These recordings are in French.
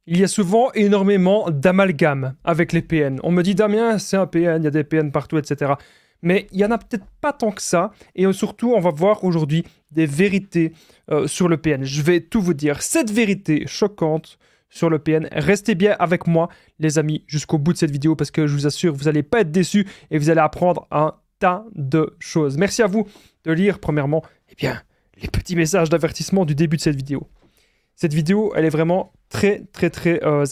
il y a souvent énormément d'amalgames avec les PN. On me dit, Damien, c'est un PN, il y a des PN partout, etc. Mais il n'y en a peut-être pas tant que ça. Et surtout, on va voir aujourd'hui des vérités sur le PN. Je vais tout vous dire. Cette vérité choquante sur le PN. Restez bien avec moi, les amis, jusqu'au bout de cette vidéo parce que je vous assure, vous n'allez pas être déçus et vous allez apprendre un tas de choses. Merci à vous de lire, premièrement, eh bien, les petits messages d'avertissement du début de cette vidéo. Cette vidéo, elle est vraiment très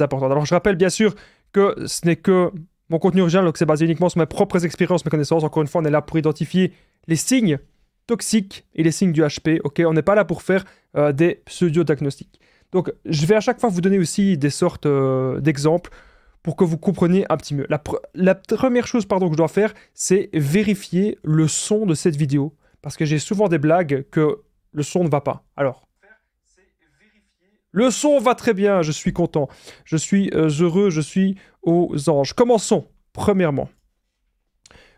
importante. Alors, je rappelle bien sûr que ce n'est que mon contenu original, donc c'est basé uniquement sur mes propres expériences, mes connaissances. Encore une fois, on est là pour identifier les signes toxiques et les signes du HP. Ok, on n'est pas là pour faire des pseudo-diagnostics. Donc, je vais à chaque fois vous donner aussi des sortes d'exemples pour que vous compreniez un petit mieux. La première chose que je dois faire, c'est vérifier le son de cette vidéo. Parce que j'ai souvent des blagues que le son ne va pas. Alors, le son va très bien, je suis content. Je suis heureux, je suis aux anges. Commençons. Premièrement,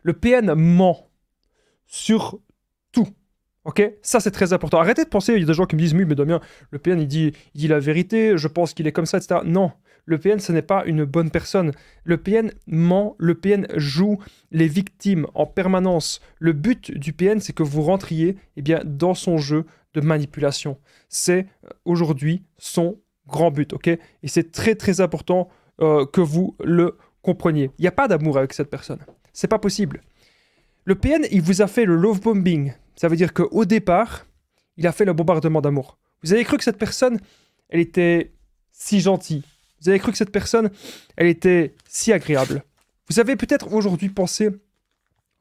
le PN ment sur tout. Ok? Ça, c'est très important. Arrêtez de penser, il y a des gens qui me disent, oui, mais Damien, le PN, il dit la vérité, je pense qu'il est comme ça, etc. Non, le PN, ce n'est pas une bonne personne. Le PN ment, le PN joue les victimes en permanence. Le but du PN, c'est que vous rentriez dans son jeu de manipulation. C'est aujourd'hui son grand but, ok? Et c'est très important que vous le compreniez. Il n'y a pas d'amour avec cette personne. C'est pas possible. Le PN, il vous a fait le love bombing. Ça veut dire qu'au départ, il a fait le bombardement d'amour. Vous avez cru que cette personne, elle était si gentille. Vous avez cru que cette personne, elle était si agréable. Vous avez peut-être aujourd'hui pensé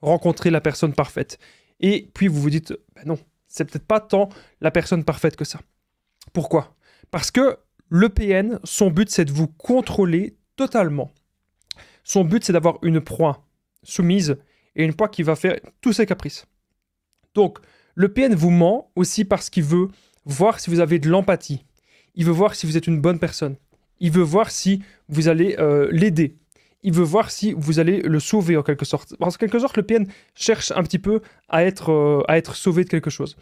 rencontrer la personne parfaite. Et puis vous vous dites, ben non, c'est peut-être pas tant la personne parfaite que ça. Pourquoi? Parce que le PN, son but, c'est de vous contrôler totalement. Son but, c'est d'avoir une proie soumise et une proie qui va faire tous ses caprices. Donc, le PN vous ment aussi parce qu'il veut voir si vous avez de l'empathie. Il veut voir si vous êtes une bonne personne. Il veut voir si vous allez l'aider. Il veut voir si vous allez le sauver en quelque sorte. Parce qu'en quelque sorte, le PN cherche un petit peu à être sauvé de quelque chose.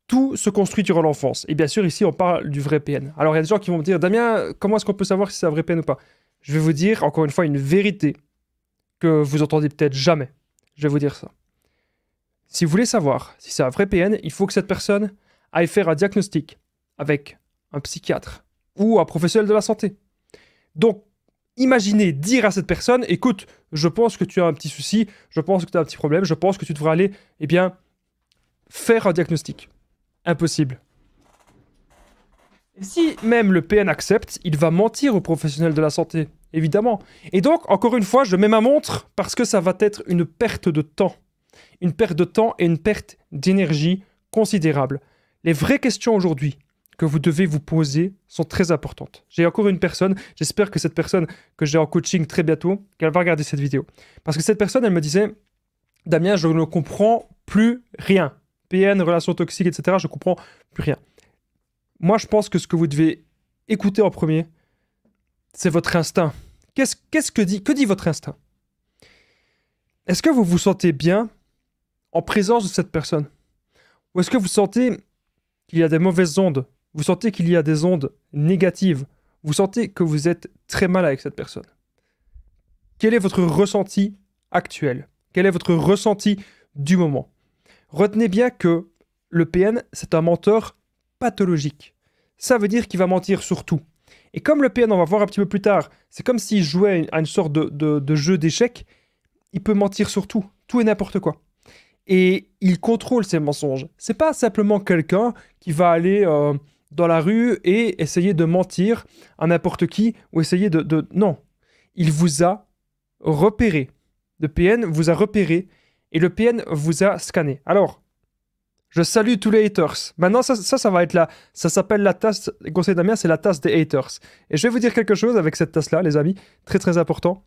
Tout se construit durant l'enfance. Et bien sûr, ici, on parle du vrai PN. Alors, il y a des gens qui vont me dire, Damien, comment est-ce qu'on peut savoir si c'est un vrai PN ou pas? Je vais vous dire, encore une fois, une vérité que vous entendez peut-être jamais. Je vais vous dire ça. Si vous voulez savoir si c'est un vrai PN, il faut que cette personne aille faire un diagnostic avec un psychiatre ou un professionnel de la santé. Donc, imaginez dire à cette personne, écoute, je pense que tu as un petit souci, je pense que tu as un petit problème, je pense que tu devrais aller, faire un diagnostic. Impossible. Et si même le PN accepte, il va mentir aux professionnels de la santé, évidemment. Et donc, encore une fois, je mets ma montre parce que ça va être une perte de temps. Une perte de temps et une perte d'énergie considérable. Les vraies questions aujourd'hui que vous devez vous poser sont très importantes. J'ai encore une personne, j'espère que cette personne que j'ai en coaching très bientôt, qu'elle va regarder cette vidéo. Parce que cette personne, elle me disait, Damien, je ne comprends plus rien. PN, relations toxiques, etc., je ne comprends plus rien. Moi, je pense que ce que vous devez écouter en premier, c'est votre instinct. Que dit votre instinct? Est-ce que vous vous sentez bien en présence de cette personne? Ou est-ce que vous sentez qu'il y a des mauvaises ondes? Vous sentez qu'il y a des ondes négatives? Vous sentez que vous êtes très mal avec cette personne? Quel est votre ressenti actuel? Quel est votre ressenti du moment? Retenez bien que le PN, c'est un menteur pathologique. Ça veut dire qu'il va mentir sur tout. Et comme le PN, on va voir un petit peu plus tard, c'est comme s'il jouait à une sorte de jeu d'échecs, il peut mentir sur tout et n'importe quoi. Et il contrôle ses mensonges. C'est pas simplement quelqu'un qui va aller dans la rue et essayer de mentir à n'importe qui ou essayer de... Non. Il vous a repéré. Le PN vous a repéré et le PN vous a scanné. Alors, je salue tous les haters. Maintenant, ça va être là. Ça s'appelle la tasse, le conseil d'Amien, c'est la tasse des haters. Et je vais vous dire quelque chose avec cette tasse-là, les amis. Très important.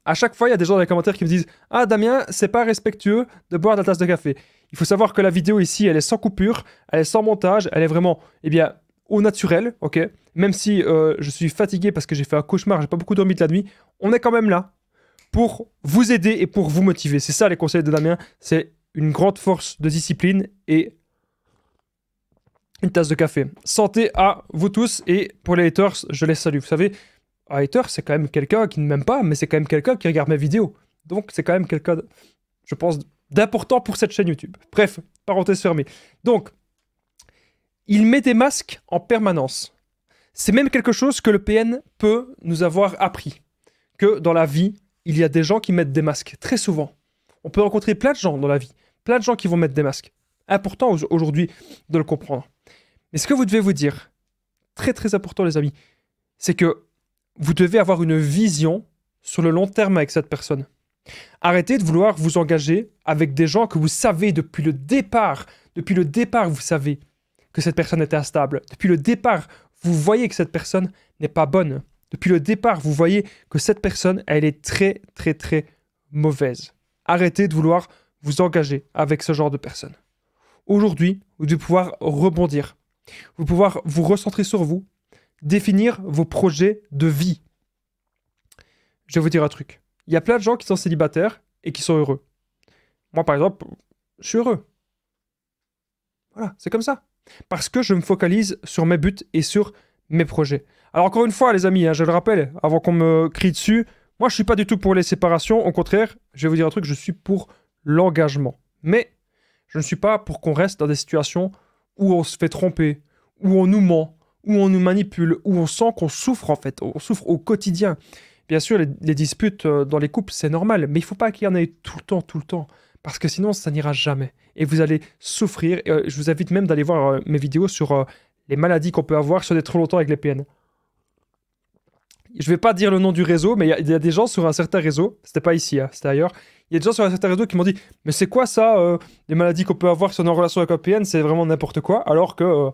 À chaque fois, il y a des gens dans les commentaires qui me disent « Ah, Damien, c'est pas respectueux de boire de la tasse de café. » Il faut savoir que la vidéo ici, elle est sans coupure, elle est sans montage, elle est vraiment, au naturel, ok? Même si je suis fatigué parce que j'ai fait un cauchemar, j'ai pas beaucoup dormi de la nuit, on est quand même là pour vous aider et pour vous motiver. C'est ça les conseils de Damien, c'est une grande force de discipline et une tasse de café. Santé à vous tous, et pour les haters, je les salue. Vous savez, un hater, c'est quand même quelqu'un qui ne m'aime pas, mais c'est quand même quelqu'un qui regarde mes vidéos. Donc c'est quand même quelqu'un, je pense, d'important pour cette chaîne YouTube. Bref, parenthèse fermée. Donc, il met des masques en permanence. C'est même quelque chose que le PN peut nous avoir appris. Que dans la vie, il y a des gens qui mettent des masques, très souvent. On peut rencontrer plein de gens dans la vie, plein de gens qui vont mettre des masques. Important aujourd'hui de le comprendre. Mais ce que vous devez vous dire, très très important les amis, c'est que vous devez avoir une vision sur le long terme avec cette personne. Arrêtez de vouloir vous engager avec des gens que vous savez depuis le départ, vous savez que cette personne est instable. Depuis le départ, vous voyez que cette personne n'est pas bonne. Depuis le départ, vous voyez que cette personne, elle est très, très, très mauvaise. Arrêtez de vouloir vous engager avec ce genre de personne. Aujourd'hui, vous devez pouvoir rebondir. Vous devez pouvoir vous recentrer sur vous, définir vos projets de vie. Je vais vous dire un truc. Il y a plein de gens qui sont célibataires et qui sont heureux. Moi, par exemple, je suis heureux. Voilà, c'est comme ça. Parce que je me focalise sur mes buts et sur mes projets. Alors encore une fois, les amis, je le rappelle, avant qu'on me crie dessus, moi je suis pas du tout pour les séparations. Au contraire, je vais vous dire un truc, je suis pour l'engagement. Mais je ne suis pas pour qu'on reste dans des situations où on se fait tromper, où on nous ment, où on nous manipule, où on sent qu'on souffre en fait, on souffre au quotidien. Bien sûr, les disputes dans les couples, c'est normal, mais il ne faut pas qu'il y en ait tout le temps, parce que sinon, ça n'ira jamais. Et vous allez souffrir. Je vous invite même d'aller voir mes vidéos sur les maladies qu'on peut avoir si on est trop longtemps avec les PN. Je ne vais pas dire le nom du réseau, mais il y a des gens sur un certain réseau, c'était pas ici, hein, c'était ailleurs, il y a des gens sur un certain réseau qui m'ont dit « Mais c'est quoi ça, les maladies qu'on peut avoir si on est en relation avec un PN, c'est vraiment n'importe quoi », alors que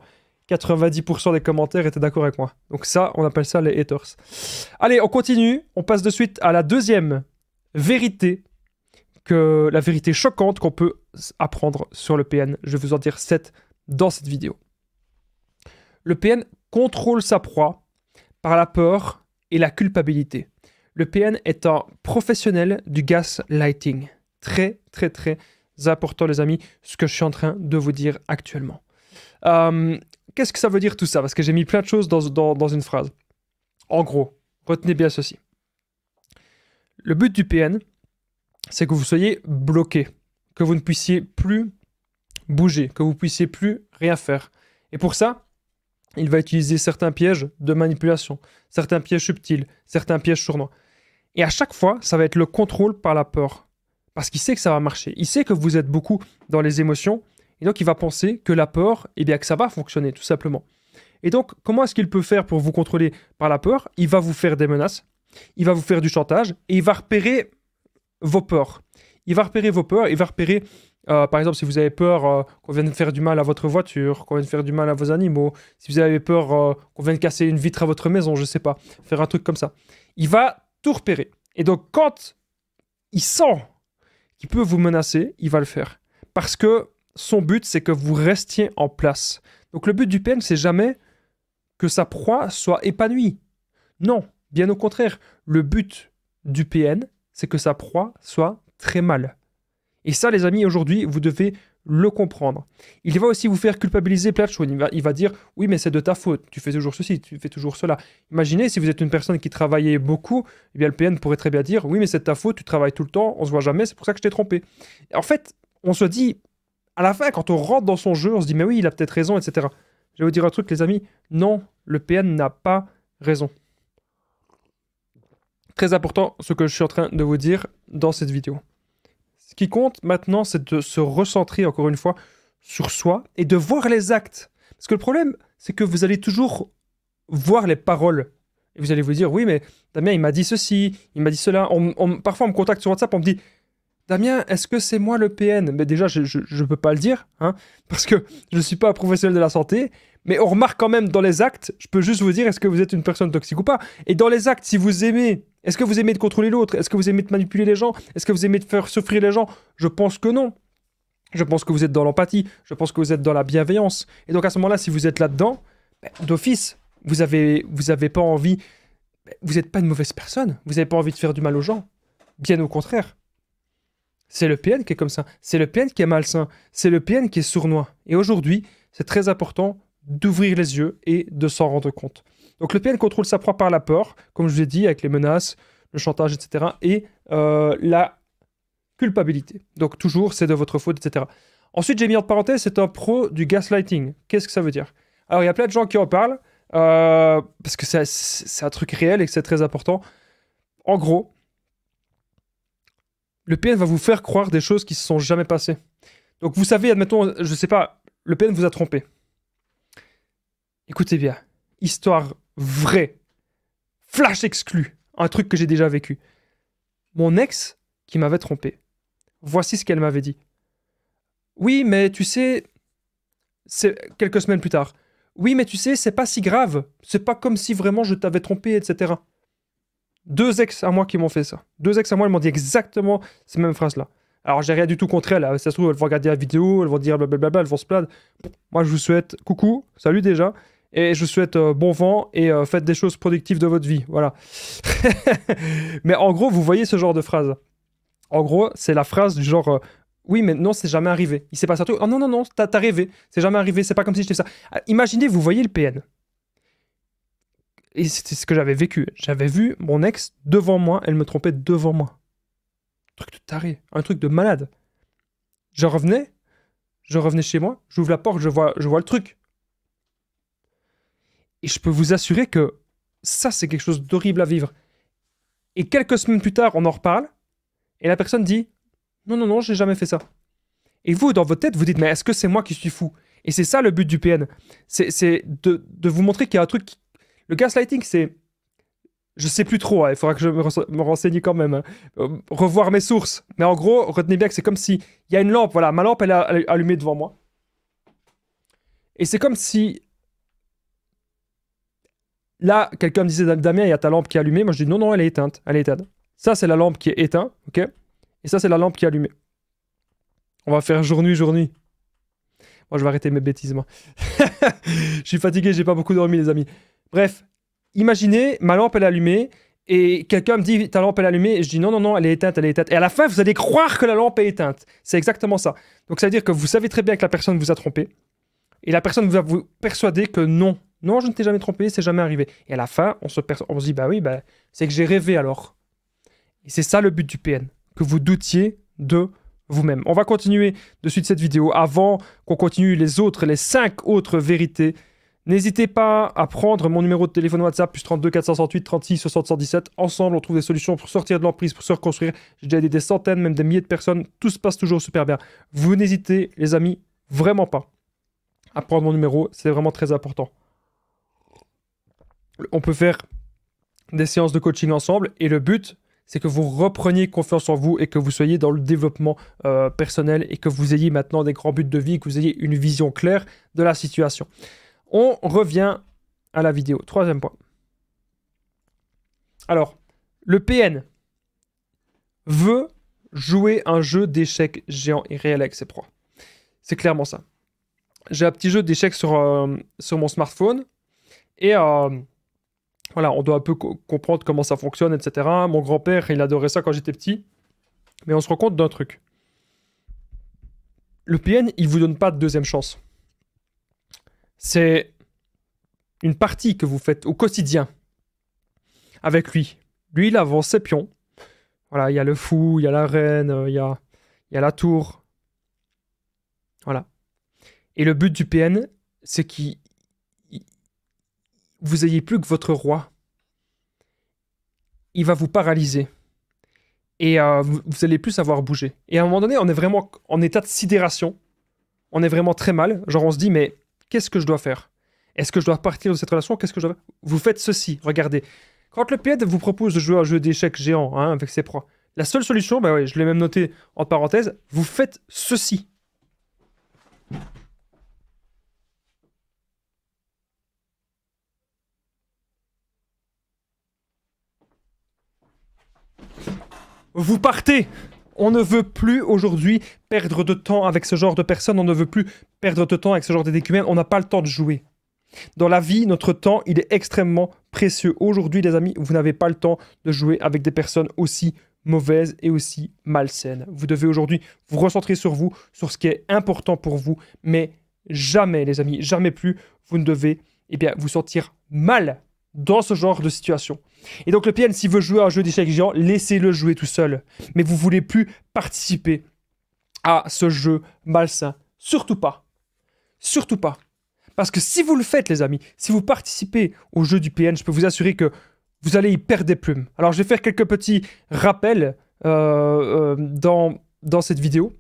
90% des commentaires étaient d'accord avec moi. Donc ça, on appelle ça les haters. Allez, on continue, on passe de suite à la deuxième vérité, la vérité choquante qu'on peut apprendre sur le PN. Je vais vous en dire 7 dans cette vidéo. Le PN contrôle sa proie par la peur et la culpabilité. Le PN est un professionnel du gaslighting. Très, très, très important, les amis, ce que je suis en train de vous dire actuellement. Qu'est-ce que ça veut dire tout ça? Parce que j'ai mis plein de choses dans une phrase. En gros, retenez bien ceci. Le but du PN, c'est que vous soyez bloqué, que vous ne puissiez plus bouger, que vous ne puissiez plus rien faire. Et pour ça, il va utiliser certains pièges de manipulation, certains pièges subtils, certains pièges sournois. Et à chaque fois, ça va être le contrôle par la peur. Parce qu'il sait que ça va marcher. Il sait que vous êtes beaucoup dans les émotions. Et donc, il va penser que la peur, eh bien, que ça va fonctionner, tout simplement. Et donc, comment est-ce qu'il peut faire pour vous contrôler par la peur? Il va vous faire des menaces, il va vous faire du chantage, et il va repérer vos peurs. Il va repérer vos peurs, il va repérer, par exemple, si vous avez peur qu'on vienne faire du mal à votre voiture, qu'on vienne faire du mal à vos animaux, si vous avez peur qu'on vienne casser une vitre à votre maison, je sais pas, faire un truc comme ça. Il va tout repérer. Et donc, quand il sent qu'il peut vous menacer, il va le faire. Parce que son but, c'est que vous restiez en place. Donc le but du PN, c'est jamais que sa proie soit épanouie. Non, bien au contraire. Le but du PN, c'est que sa proie soit très mal. Et ça, les amis, aujourd'hui, vous devez le comprendre. Il va aussi vous faire culpabiliser plein de choses. Il va dire, oui, mais c'est de ta faute. Tu fais toujours ceci, tu fais toujours cela. Imaginez, si vous êtes une personne qui travaillait beaucoup, eh bien le PN pourrait très bien dire, oui, mais c'est de ta faute, tu travailles tout le temps, on se voit jamais, c'est pour ça que je t'ai trompé. Et en fait, on se dit, à la fin, quand on rentre dans son jeu, on se dit, mais oui, il a peut-être raison, etc. Je vais vous dire un truc, les amis. Non, le PN n'a pas raison. Très important, ce que je suis en train de vous dire dans cette vidéo. Ce qui compte maintenant, c'est de se recentrer, encore une fois, sur soi et de voir les actes. Parce que le problème, c'est que vous allez toujours voir les paroles. Et vous allez vous dire, oui, mais Damien, il m'a dit ceci, il m'a dit cela. Parfois, on me contacte sur WhatsApp, on me dit, Damien, est-ce que c'est moi le PN? Mais déjà, je ne peux pas le dire, hein, parce que je ne suis pas un professionnel de la santé, mais on remarque quand même dans les actes, je peux juste vous dire, est-ce que vous êtes une personne toxique ou pas? Et dans les actes, si vous aimez, est-ce que vous aimez de contrôler l'autre? Est-ce que vous aimez de manipuler les gens? Est-ce que vous aimez de faire souffrir les gens? Je pense que non. Je pense que vous êtes dans l'empathie, je pense que vous êtes dans la bienveillance. Et donc à ce moment-là, si vous êtes là-dedans, d'office, vous avez pas envie, vous n'êtes pas une mauvaise personne, vous n'avez pas envie de faire du mal aux gens. Bien au contraire. C'est le PN qui est comme ça. C'est le PN qui est malsain. C'est le PN qui est sournois. Et aujourd'hui, c'est très important d'ouvrir les yeux et de s'en rendre compte. Donc le PN contrôle sa proie par la peur, comme je vous ai dit, avec les menaces, le chantage, etc. Et la culpabilité. Donc toujours, c'est de votre faute, etc. Ensuite, j'ai mis entre parenthèses, c'est un pro du gaslighting. Qu'est-ce que ça veut dire? Alors, il y a plein de gens qui en parlent, parce que c'est un truc réel et que c'est très important. En gros, le PN va vous faire croire des choses qui ne se sont jamais passées. Donc vous savez, admettons, je sais pas, le PN vous a trompé. Écoutez bien, histoire vraie, flash exclu, un truc que j'ai déjà vécu. Mon ex qui m'avait trompé, voici ce qu'elle m'avait dit. Oui, mais tu sais, c'est quelques semaines plus tard. Oui, mais tu sais, c'est pas si grave. C'est pas comme si vraiment je t'avais trompé, etc. 2 ex à moi qui m'ont fait ça. 2 ex à moi, elles m'ont dit exactement ces mêmes phrases-là. Alors, j'ai rien du tout contre elles. Ça se trouve, elles vont regarder la vidéo, elles vont dire blablabla, elles vont se plaindre. Moi, je vous souhaite coucou, salut déjà. Et je vous souhaite bon vent et faites des choses productives de votre vie. Voilà. Mais en gros, vous voyez ce genre de phrase. En gros, c'est la phrase du genre oui, mais non, c'est jamais arrivé. Il s'est passé un truc. Oh non, non, non, t'as rêvé. C'est jamais arrivé. C'est pas comme si j'étais ça. Imaginez, vous voyez le PN. Et c'était ce que j'avais vécu. J'avais vu mon ex devant moi. Elle me trompait devant moi. Un truc de taré. Un truc de malade. Je revenais chez moi. J'ouvre la porte. Je vois le truc. Et je peux vous assurer que ça, c'est quelque chose d'horrible à vivre. Et quelques semaines plus tard, on en reparle. Et la personne dit non, non, non, j'ai jamais fait ça. Et vous, dans votre tête, vous dites mais est-ce que c'est moi qui suis fou? Et c'est ça le but du PN. C'est de vous montrer qu'il y a un truc. Le gaslighting, c'est. Je sais plus trop, hein, il faudra que je me renseigne quand même. Hein. Revoir mes sources. Mais en gros, retenez bien que c'est comme si. Il y a une lampe, voilà, ma lampe, elle est allumée devant moi. Et c'est comme si. Là, quelqu'un me disait Damien, il y a ta lampe qui est allumée. Moi, je dis non, non, elle est éteinte. Elle est éteinte. Ça, c'est la lampe qui est éteinte, ok? Et ça, c'est la lampe qui est allumée. On va faire jour nuit, jour nuit. Moi, je vais arrêter mes bêtises, moi. Je suis fatigué, j'ai pas beaucoup dormi, les amis. Bref, imaginez, ma lampe, elle est allumée, et quelqu'un me dit, ta lampe, elle est allumée, et je dis, non, non, non, elle est éteinte, elle est éteinte. Et à la fin, vous allez croire que la lampe est éteinte. C'est exactement ça. Donc, ça veut dire que vous savez très bien que la personne vous a trompé, et la personne va vous persuader que non. Non, je ne t'ai jamais trompé, c'est jamais arrivé. Et à la fin, on se dit, bah oui, bah, c'est que j'ai rêvé alors. Et c'est ça le but du PN. Que vous doutiez de vous-même. On va continuer de suite cette vidéo. Avant qu'on continue les 5 autres vérités, n'hésitez pas à prendre mon numéro de téléphone WhatsApp, plus 32 468 36 60 117. Ensemble, on trouve des solutions pour sortir de l'emprise, pour se reconstruire. J'ai déjà aidé des centaines, même des milliers de personnes. Tout se passe toujours super bien. Vous n'hésitez, les amis, vraiment pas à prendre mon numéro. C'est vraiment très important. On peut faire des séances de coaching ensemble et le but, c'est que vous repreniez confiance en vous et que vous soyez dans le développement personnel et que vous ayez maintenant des grands buts de vie, que vous ayez une vision claire de la situation. On revient à la vidéo. 3e point. Alors, le PN veut jouer un jeu d'échecs géant et réel avec ses proies. C'est clairement ça. J'ai un petit jeu d'échecs sur mon smartphone et voilà, on doit un peu comprendre comment ça fonctionne, etc. Mon grand-père, il adorait ça quand j'étais petit. Mais on se rend compte d'un truc. Le PN, il vous donne pas de deuxième chance. C'est une partie que vous faites au quotidien avec lui. Lui, il avance ses pions. Voilà, il y a le fou, il y a la reine, il y a la tour. Voilà. Et le but du PN, c'est qu'il vous ayez plus que votre roi. Il va vous paralyser. Et vous allez plus savoir bouger. Et à un moment donné, on est vraiment en état de sidération. On est vraiment très mal. Genre, on se dit, mais qu'est-ce que je dois faire? Est-ce que je dois partir de cette relation? Qu'est-ce que je dois faire? Vous faites ceci, regardez. Quand le PN vous propose de jouer à un jeu d'échecs géant avec ses proies, la seule solution, bah ouais, je l'ai même noté en parenthèse, vous faites ceci. Vous partez. On ne veut plus aujourd'hui perdre de temps avec ce genre de personnes. On ne veut plus perdre de temps avec ce genre d'écumènes. On n'a pas le temps de jouer. Dans la vie, notre temps, il est extrêmement précieux. Aujourd'hui, les amis, vous n'avez pas le temps de jouer avec des personnes aussi mauvaises et aussi malsaines. Vous devez aujourd'hui vous recentrer sur vous, sur ce qui est important pour vous, mais jamais, les amis, jamais plus, vous ne devez vous sentir mal dans ce genre de situation. Et donc le PN, s'il veut jouer à un jeu d'échecs géant, laissez-le jouer tout seul. Mais vous voulez plus participer à ce jeu malsain. Surtout pas. Surtout pas. Parce que si vous le faites, les amis, si vous participez au jeu du PN, je peux vous assurer que vous allez y perdre des plumes. Alors je vais faire quelques petits rappels dans cette vidéo.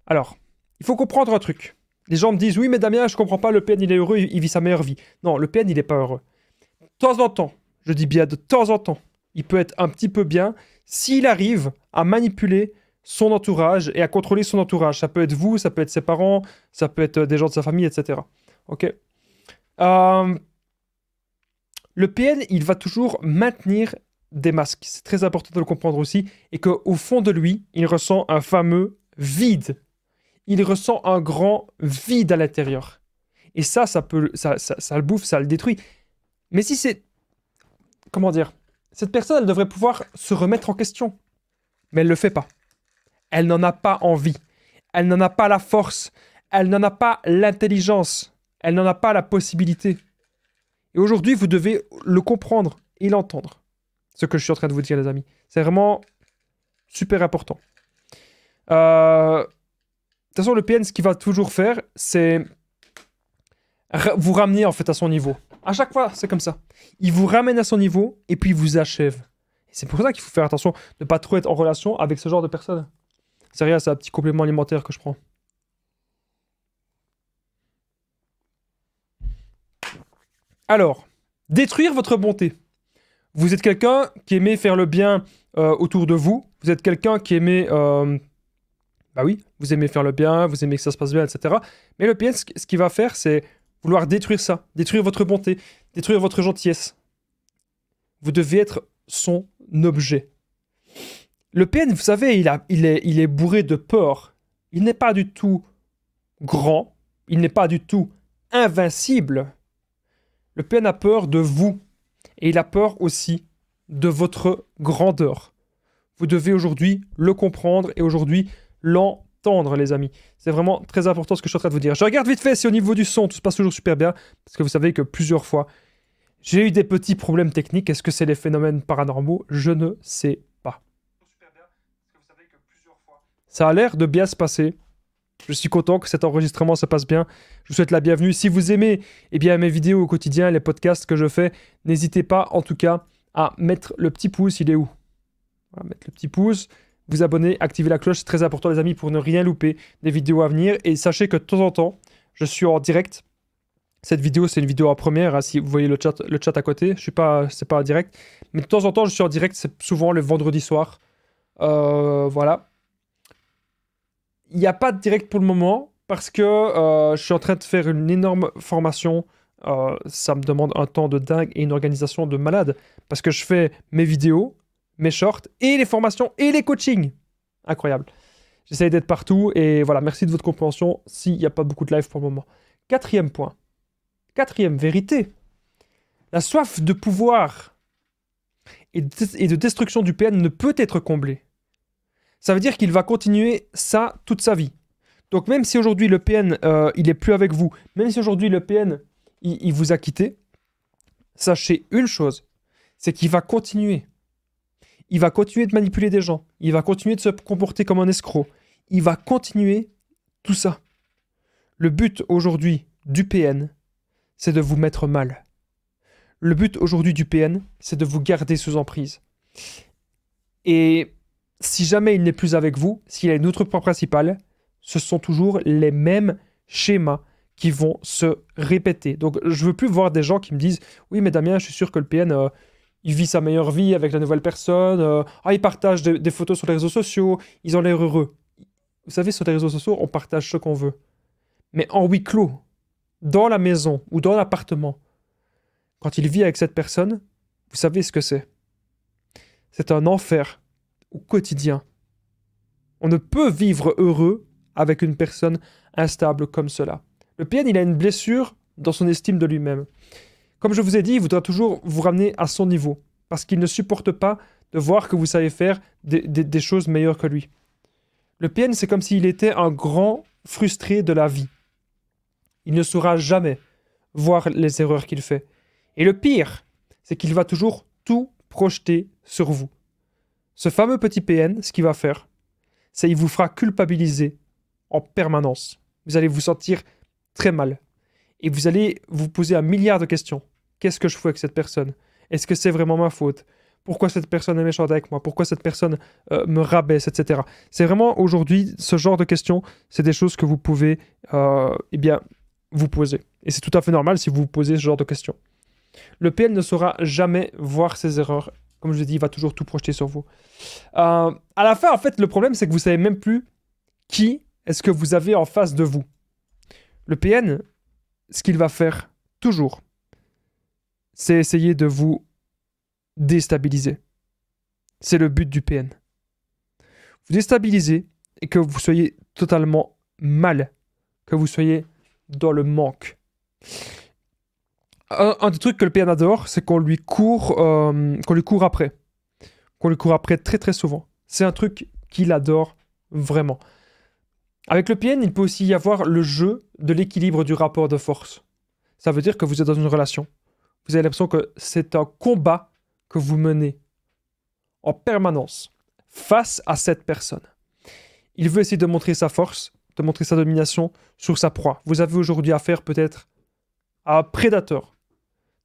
Alors, il faut comprendre un truc. Les gens me disent, oui mais Damien, je comprends pas, le PN il est heureux, il vit sa meilleure vie. Non, le PN il est pas heureux. De temps en temps, je dis bien de temps en temps, il peut être un petit peu bien s'il arrive à manipuler son entourage et à contrôler son entourage. Ça peut être vous, ça peut être ses parents, ça peut être des gens de sa famille, etc. Ok. Le PN, il va toujours maintenir des masques. C'est très important de le comprendre aussi. Et qu'au fond de lui, il ressent un fameux vide. Il ressent un grand vide à l'intérieur. Et ça le bouffe, ça le détruit. Mais si c'est... Comment dire? Cette personne, elle devrait pouvoir se remettre en question. Mais elle ne le fait pas. Elle n'en a pas envie. Elle n'en a pas la force. Elle n'en a pas l'intelligence. Elle n'en a pas la possibilité. Et aujourd'hui, vous devez le comprendre et l'entendre. Ce que je suis en train de vous dire, les amis. C'est vraiment super important. De toute façon, le PN, ce qu'il va toujours faire, c'est vous ramener en fait à son niveau. À chaque fois, c'est comme ça. Il vous ramène à son niveau et puis il vous achève. Et c'est pour ça qu'il faut faire attention de ne pas trop être en relation avec ce genre de personnes. C'est rien, c'est un petit complément alimentaire que je prends. Alors, détruire votre bonté. Vous êtes quelqu'un qui aimait faire le bien autour de vous. Vous êtes quelqu'un qui aimait... Bah oui, vous aimez faire le bien, vous aimez que ça se passe bien, etc. Mais le PN, ce qu'il va faire, c'est vouloir détruire ça. Détruire votre bonté, détruire votre gentillesse. Vous devez être son objet. Le PN, vous savez, il est bourré de peur. Il n'est pas du tout grand. Il n'est pas du tout invincible. Le PN a peur de vous. Et il a peur aussi de votre grandeur. Vous devez aujourd'hui le comprendre et aujourd'hui l'entendre, les amis. C'est vraiment très important ce que je suis en train de vous dire. Je regarde vite fait si au niveau du son, tout se passe toujours super bien. Parce que vous savez que plusieurs fois, j'ai eu des petits problèmes techniques. Est-ce que c'est les phénomènes paranormaux? Je ne sais pas. Ça a l'air de bien se passer. Je suis content que cet enregistrement se passe bien. Je vous souhaite la bienvenue. Si vous aimez mes vidéos au quotidien, les podcasts que je fais, n'hésitez pas en tout cas à mettre le petit pouce. Il est où? Voilà, mettre le petit pouce, vous abonner, activer la cloche. C'est très important les amis pour ne rien louper des vidéos à venir. Et sachez que de temps en temps, je suis en direct. Cette vidéo, c'est une vidéo en première. Hein, si vous voyez le chat à côté, c'est pas en direct. Mais de temps en temps, je suis en direct. C'est souvent le vendredi soir. Voilà. Il n'y a pas de direct pour le moment parce que je suis en train de faire une énorme formation. Ça me demande un temps de dingue et une organisation de malade parce que je fais mes vidéos, mes shorts et les formations et les coachings. Incroyable. J'essaye d'être partout et voilà, merci de votre compréhension s'il n'y a pas beaucoup de live pour le moment. Quatrième point. Quatrième vérité. La soif de pouvoir et de destruction du PN ne peut être comblée. Ça veut dire qu'il va continuer ça toute sa vie. Donc même si aujourd'hui le PN, il est plus avec vous, même si aujourd'hui le PN, il vous a quitté, sachez une chose, c'est qu'il va continuer. Il va continuer de manipuler des gens. Il va continuer de se comporter comme un escroc. Il va continuer tout ça. Le but aujourd'hui du PN, c'est de vous mettre mal. Le but aujourd'hui du PN, c'est de vous garder sous emprise. Et si jamais il n'est plus avec vous, s'il a une autre point principal, ce sont toujours les mêmes schémas qui vont se répéter. Donc je veux plus voir des gens qui me disent « Oui mais Damien, je suis sûr que le PN, il vit sa meilleure vie avec la nouvelle personne, il partage des photos sur les réseaux sociaux, ils ont l'air heureux. » Vous savez, sur les réseaux sociaux, on partage ce qu'on veut. Mais en huis clos, dans la maison ou dans l'appartement, quand il vit avec cette personne, vous savez ce que c'est. C'est un enfer au quotidien. On ne peut vivre heureux avec une personne instable comme cela. Le PN, il a une blessure dans son estime de lui-même. Comme je vous ai dit, il voudra toujours vous ramener à son niveau, parce qu'il ne supporte pas de voir que vous savez faire des choses meilleures que lui. Le PN, c'est comme s'il était un grand frustré de la vie. Il ne saura jamais voir les erreurs qu'il fait. Et le pire, c'est qu'il va toujours tout projeter sur vous. Ce fameux petit PN, ce qu'il va faire, c'est qu'il vous fera culpabiliser en permanence. Vous allez vous sentir très mal. Et vous allez vous poser un milliard de questions. Qu'est-ce que je fais avec cette personne? Est-ce que c'est vraiment ma faute? Pourquoi cette personne est méchante avec moi? Pourquoi cette personne me rabaisse, etc. C'est vraiment aujourd'hui, ce genre de questions, c'est des choses que vous pouvez eh bien, vous poser. Et c'est tout à fait normal si vous vous posez ce genre de questions. Le PN ne saura jamais voir ses erreurs. Comme je l'ai dit, il va toujours tout projeter sur vous. À la fin, en fait, le problème, c'est que vous savez même plus qui est-ce que vous avez en face de vous. Le PN, ce qu'il va faire toujours, c'est essayer de vous déstabiliser. C'est le but du PN. Vous déstabiliser et que vous soyez totalement mal, que vous soyez dans le manque. Un des trucs que le PN adore, c'est qu'on lui court après. Qu'on lui court après très très souvent. C'est un truc qu'il adore vraiment. Avec le PN, il peut aussi y avoir le jeu de l'équilibre du rapport de force. Ça veut dire que vous êtes dans une relation. Vous avez l'impression que c'est un combat que vous menez en permanence face à cette personne. Il veut essayer de montrer sa force, de montrer sa domination sur sa proie. Vous avez aujourd'hui affaire peut-être à un prédateur.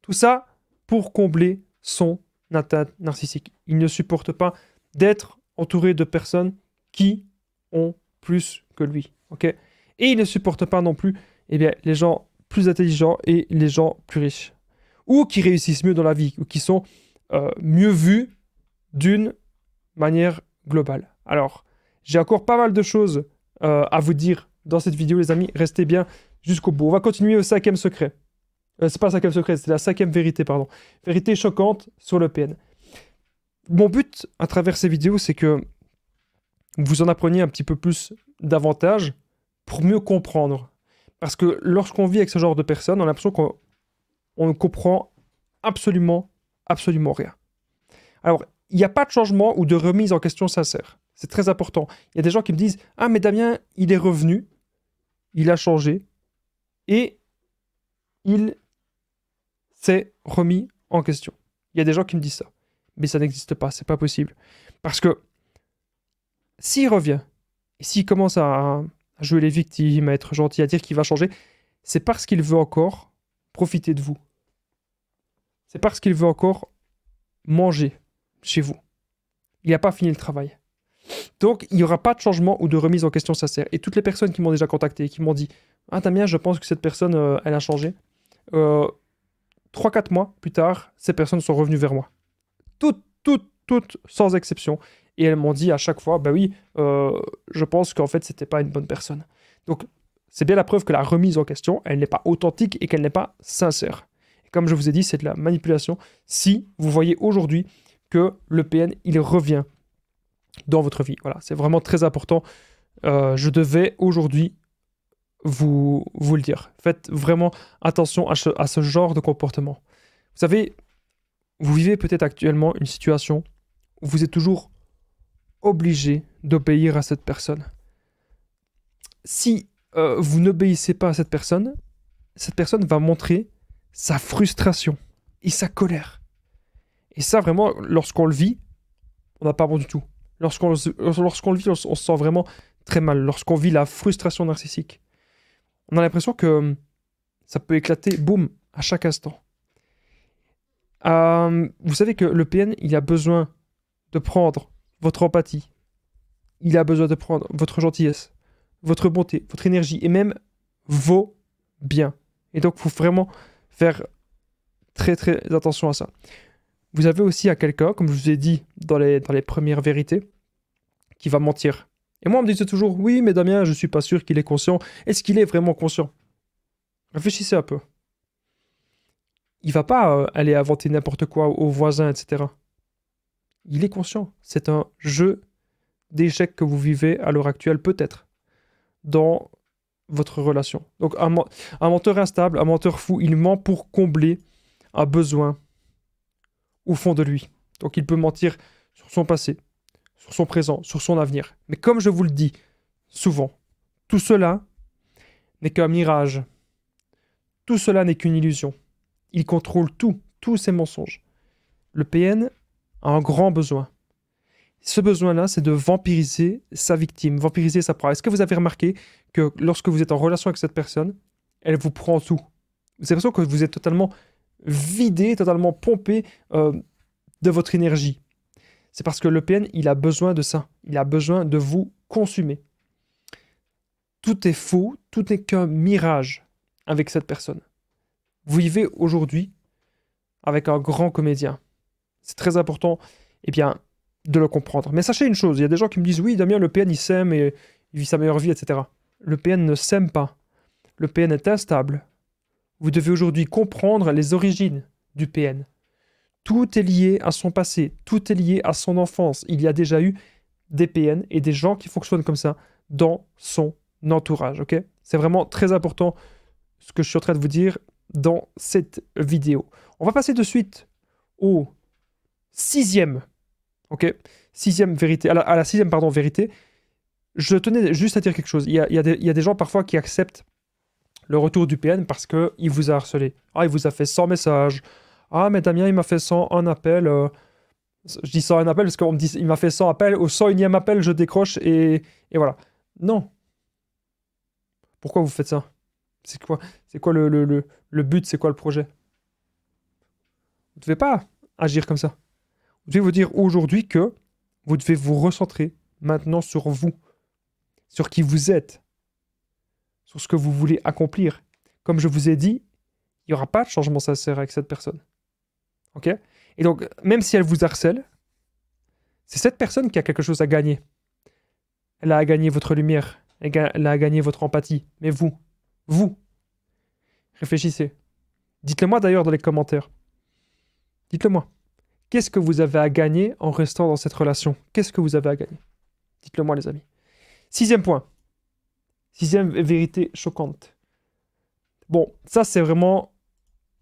Tout ça pour combler son atteinte narcissique. Il ne supporte pas d'être entouré de personnes qui ont plus que lui. Okay, et il ne supporte pas non plus les gens plus intelligents et les gens plus riches. Ou qui réussissent mieux dans la vie, ou qui sont mieux vus d'une manière globale. Alors, j'ai encore pas mal de choses à vous dire dans cette vidéo, les amis. Restez bien jusqu'au bout. On va continuer au 5e secret. C'est pas le 5e secret, c'est la 5e vérité, pardon. Vérité choquante sur le PN. Mon but à travers ces vidéos, c'est que vous en appreniez un petit peu plus davantage pour mieux comprendre. Parce que lorsqu'on vit avec ce genre de personnes, on a l'impression qu'on ne comprend absolument rien. Alors, il n'y a pas de changement ou de remise en question sincère. C'est très important. Il y a des gens qui me disent « Ah, mais Damien, il est revenu, il a changé, et il s'est remis en question. » Il y a des gens qui me disent ça. Mais ça n'existe pas, c'est pas possible. Parce que s'il revient, et s'il commence à jouer les victimes, à être gentil, à dire qu'il va changer, c'est parce qu'il veut encore profiter de vous. C'est parce qu'il veut encore manger chez vous. Il n'a pas fini le travail. Donc, il n'y aura pas de changement ou de remise en question sincère. Et toutes les personnes qui m'ont déjà contacté, qui m'ont dit « Ah Damien, je pense que cette personne, elle a changé. 3-4 mois plus tard, ces personnes sont revenues vers moi. Toutes, sans exception. Et elles m'ont dit à chaque fois, bah oui, je pense qu'en fait, c'était pas une bonne personne. Donc, c'est bien la preuve que la remise en question, elle n'est pas authentique et qu'elle n'est pas sincère. Et comme je vous ai dit, c'est de la manipulation. Si vous voyez aujourd'hui que le PN, il revient dans votre vie. Voilà, c'est vraiment très important. Je devais aujourd'hui vous le dire. Faites vraiment attention à ce genre de comportement. Vous savez, vous vivez peut-être actuellement une situation où vous êtes toujours obligé d'obéir à cette personne. Si vous n'obéissez pas à cette personne va montrer sa frustration et sa colère. Et ça, vraiment, lorsqu'on le vit, on n'a pas bon du tout. Lorsqu'on le vit, on se sent vraiment très mal. Lorsqu'on vit la frustration narcissique, on a l'impression que ça peut éclater, boum, à chaque instant. Vous savez que le PN, il a besoin de prendre votre empathie. Il a besoin de prendre votre gentillesse, votre bonté, votre énergie et même vos biens. Et donc, il faut vraiment faire très très attention à ça. Vous avez aussi à quelqu'un, comme je vous ai dit dans les premières vérités, qui va mentir. Et moi, on me disait toujours, oui, mais Damien, je ne suis pas sûr qu'il est conscient. Est-ce qu'il est vraiment conscient? Réfléchissez un peu. Il ne va pas aller inventer n'importe quoi aux voisins, etc. Il est conscient. C'est un jeu d'échecs que vous vivez à l'heure actuelle, peut-être, dans votre relation. Donc, un menteur instable, un menteur fou, il ment pour combler un besoin au fond de lui. Donc, il peut mentir sur son passé, sur son présent, sur son avenir. Mais comme je vous le dis souvent, tout cela n'est qu'un mirage. Tout cela n'est qu'une illusion. Il contrôle tout, tous ces mensonges. Le PN a un grand besoin. Ce besoin-là, c'est de vampiriser sa victime, vampiriser sa proie. Est-ce que vous avez remarqué que lorsque vous êtes en relation avec cette personne, elle vous prend tout? Vous avez l'impression que vous êtes totalement vidé, totalement pompé de votre énergie. C'est parce que le PN, il a besoin de ça. Il a besoin de vous consumer. Tout est faux, tout n'est qu'un mirage avec cette personne. Vous vivez aujourd'hui avec un grand comédien. C'est très important, eh bien, de le comprendre. Mais sachez une chose, il y a des gens qui me disent « Oui, Damien, le PN, il s'aime et il vit sa meilleure vie, etc. » Le PN ne s'aime pas. Le PN est instable. Vous devez aujourd'hui comprendre les origines du PN. Tout est lié à son passé, tout est lié à son enfance. Il y a déjà eu des PN et des gens qui fonctionnent comme ça dans son entourage, ok? C'est vraiment très important ce que je suis en train de vous dire dans cette vidéo. On va passer de suite au sixième, ok? Sixième vérité, à la sixième, pardon, vérité. Je tenais juste à dire quelque chose. Il y a des gens parfois qui acceptent le retour du PN parce qu'il vous a harcelé. Ah, il vous a fait 100 messages. Ah, mais Damien, il m'a fait 101 appels. Je dis 101 appels parce qu'on me dit il m'a fait 100 appels. Au 101e appel, je décroche et voilà. Non. Pourquoi vous faites ça? C'est quoi le but? C'est quoi le projet? Vous ne devez pas agir comme ça. Vous devez vous dire aujourd'hui que vous devez vous recentrer maintenant sur vous, sur qui vous êtes, sur ce que vous voulez accomplir. Comme je vous ai dit, il n'y aura pas de changement sincère avec cette personne. Ok? Et donc, même si elle vous harcèle, c'est cette personne qui a quelque chose à gagner. Elle a à gagner votre lumière, elle a à gagner votre empathie. Mais vous, réfléchissez. Dites-le moi d'ailleurs dans les commentaires. Dites-le moi. Qu'est-ce que vous avez à gagner en restant dans cette relation? Qu'est-ce que vous avez à gagner? Dites-le moi les amis. Sixième point. Sixième vérité choquante. Bon, ça c'est vraiment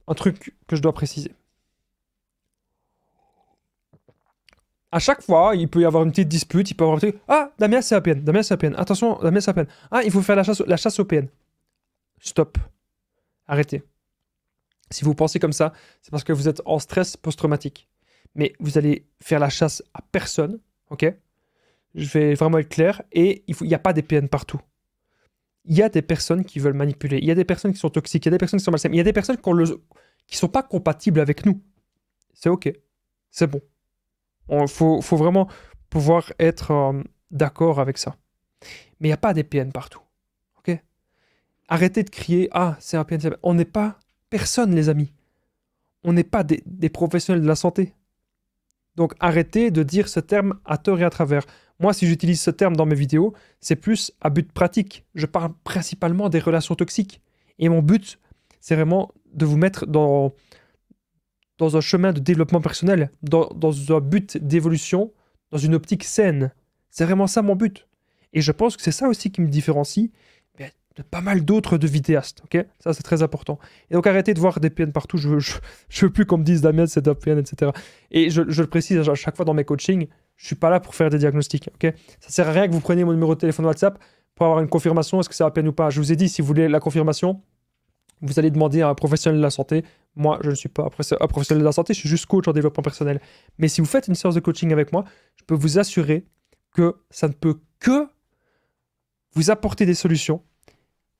un truc que je dois préciser. À chaque fois, il peut y avoir une petite dispute, il peut y avoir un truc. Ah, Damien c'est un PN, Damien c'est un PN. Attention, Damien c'est un PN. Ah, il faut faire la chasse au PN. Stop. Arrêtez. Si vous pensez comme ça, c'est parce que vous êtes en stress post-traumatique. Mais vous allez faire la chasse à personne, ok? Je vais vraiment être clair. Et il n'y a pas des PN partout. Il y a des personnes qui veulent manipuler. Il y a des personnes qui sont toxiques. Il y a des personnes qui sont malsaines. Il y a des personnes qui ne sont pas compatibles avec nous. C'est ok. C'est bon. Il faut vraiment pouvoir être d'accord avec ça. Mais il n'y a pas des PN partout. Ok? Arrêtez de crier « Ah, c'est un PN, c'est un PN ». On n'est pas personne, les amis. On n'est pas des professionnels de la santé. Donc arrêtez de dire ce terme à tort et à travers. Moi, si j'utilise ce terme dans mes vidéos, c'est plus à but pratique. Je parle principalement des relations toxiques. Et mon but, c'est vraiment de vous mettre dans un chemin de développement personnel, dans un but d'évolution, dans une optique saine. C'est vraiment ça mon but. Et je pense que c'est ça aussi qui me différencie de pas mal d'autres de vidéastes. Ok? Ça, c'est très important. Et donc, arrêtez de voir des PN partout. Je veux plus qu'on me dise Damien, c'est un PN, etc. Et je le précise à chaque fois dans mes coachings, je suis pas là pour faire des diagnostics. Ok? Ça sert à rien que vous preniez mon numéro de téléphone WhatsApp pour avoir une confirmation, est-ce que c'est un PN ou pas. Je vous ai dit, si vous voulez la confirmation, vous allez demander à un professionnel de la santé. Moi, je ne suis pas un professionnel de la santé, je suis juste coach en développement personnel. Mais si vous faites une séance de coaching avec moi, je peux vous assurer que ça ne peut que vous apporter des solutions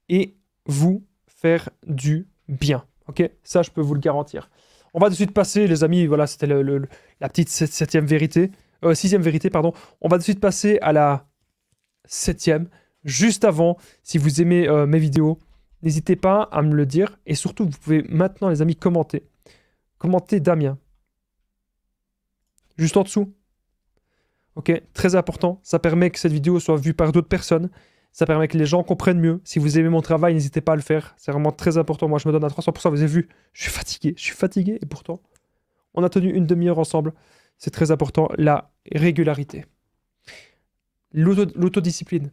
et vous faire du bien. Ok? Ça, je peux vous le garantir. On va de suite passer, les amis, voilà, c'était la petite sixième vérité, pardon. On va de suite passer à la septième. Juste avant, si vous aimez mes vidéos, n'hésitez pas à me le dire. Et surtout, vous pouvez maintenant, les amis, commenter. Commentez Damien. Juste en dessous. Ok, très important. Ça permet que cette vidéo soit vue par d'autres personnes. Ça permet que les gens comprennent mieux. Si vous aimez mon travail, n'hésitez pas à le faire. C'est vraiment très important. Moi, je me donne à 300%. Vous avez vu, je suis fatigué. Et pourtant, on a tenu une demi-heure ensemble. C'est très important. La régularité. L'autodiscipline.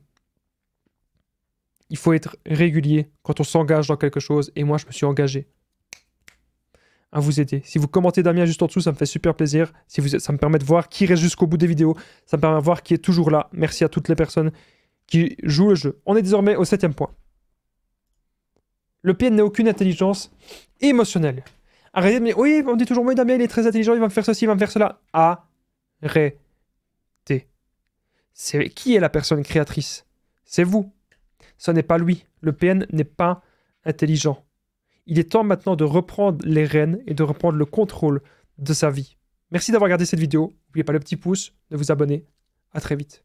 Il faut être régulier quand on s'engage dans quelque chose. Et moi, je me suis engagé à vous aider. Si vous commentez Damien juste en dessous, ça me fait super plaisir. Ça me permet de voir qui reste jusqu'au bout des vidéos. Ça me permet de voir qui est toujours là. Merci à toutes les personnes qui jouent le jeu. On est désormais au septième point. Le PN n'a aucune intelligence émotionnelle. Arrêtez de me dire, oui, on dit toujours, oui, Damien, il est très intelligent, il va me faire ceci, il va me faire cela. Arrêtez. Qui est la personne créatrice? C'est vous. Ce n'est pas lui. Le PN n'est pas intelligent. Il est temps maintenant de reprendre les rênes et de reprendre le contrôle de sa vie. Merci d'avoir regardé cette vidéo. N'oubliez pas le petit pouce, de vous abonner. À très vite.